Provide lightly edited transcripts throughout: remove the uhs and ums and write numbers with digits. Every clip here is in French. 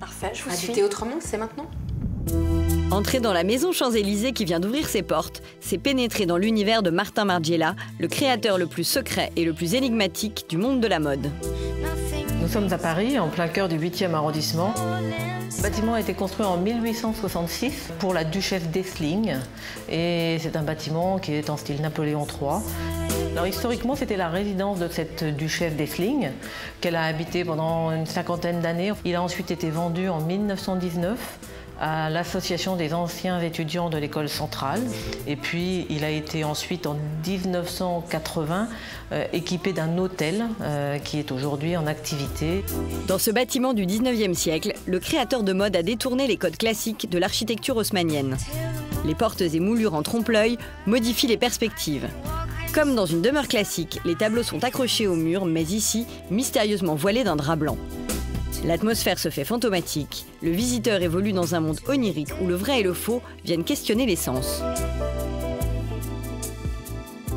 Parfait, je vous suis. Habiter autrement, c'est maintenant? Entrer dans la maison Champs-Élysées qui vient d'ouvrir ses portes, c'est pénétrer dans l'univers de Martin Margiela, le créateur le plus secret et le plus énigmatique du monde de la mode. Nous sommes à Paris, en plein cœur du 8e arrondissement. Le bâtiment a été construit en 1866 pour la duchesse d'Essling. Et c'est un bâtiment qui est en style Napoléon III. Alors historiquement, c'était la résidence de cette duchesse d'Essling, qu'elle a habité pendant une cinquantaine d'années. Il a ensuite été vendu en 1919 à l'association des anciens étudiants de l'école centrale. Et puis, il a été ensuite, en 1980, équipé d'un hôtel qui est aujourd'hui en activité. Dans ce bâtiment du 19e siècle, le créateur de mode a détourné les codes classiques de l'architecture haussmannienne. Les portes et moulures en trompe-l'œil modifient les perspectives. Comme dans une demeure classique, les tableaux sont accrochés au mur, mais ici, mystérieusement voilés d'un drap blanc. L'atmosphère se fait fantomatique, le visiteur évolue dans un monde onirique où le vrai et le faux viennent questionner les sens.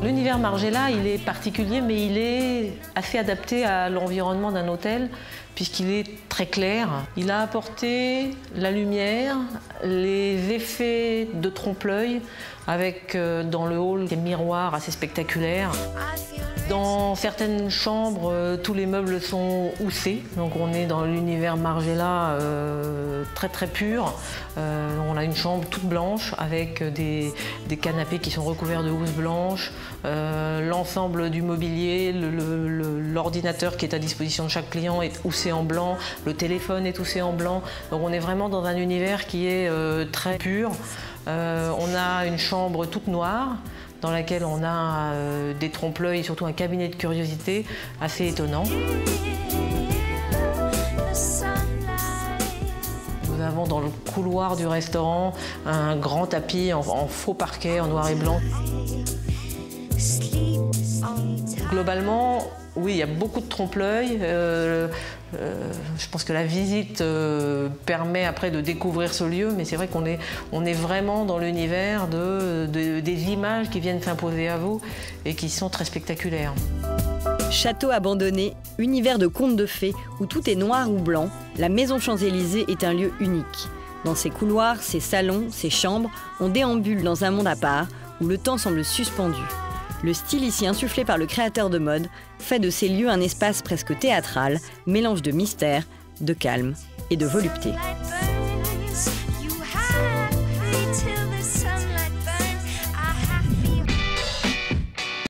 L'univers Margiela, il est particulier, mais il est assez adapté à l'environnement d'un hôtel, puisqu'il est très clair. Il a apporté la lumière, les effets de trompe-l'œil, avec dans le hall des miroirs assez spectaculaires. Dans certaines chambres, tous les meubles sont houssés, donc on est dans l'univers Margiela très très pur. On a une chambre toute blanche avec des canapés qui sont recouverts de housse blanche, l'ensemble du mobilier, l'ordinateur qui est à disposition de chaque client est houssé en blanc, le téléphone est houssé en blanc, donc on est vraiment dans un univers qui est très pur. On a une chambre toute noire, dans laquelle on a des trompe-l'œil et surtout un cabinet de curiosité assez étonnant. Nous avons dans le couloir du restaurant un grand tapis en faux parquet, en noir et blanc. Globalement, oui, il y a beaucoup de trompe-l'œil. Je pense que la visite permet après de découvrir ce lieu, mais c'est vrai qu'on est vraiment dans l'univers des images qui viennent s'imposer à vous et qui sont très spectaculaires. Château abandonné, univers de contes de fées où tout est noir ou blanc, la maison Champs-Élysées est un lieu unique. Dans ses couloirs, ses salons, ses chambres, on déambule dans un monde à part où le temps semble suspendu. Le style ici insufflé par le créateur de mode fait de ces lieux un espace presque théâtral, mélange de mystère, de calme et de volupté.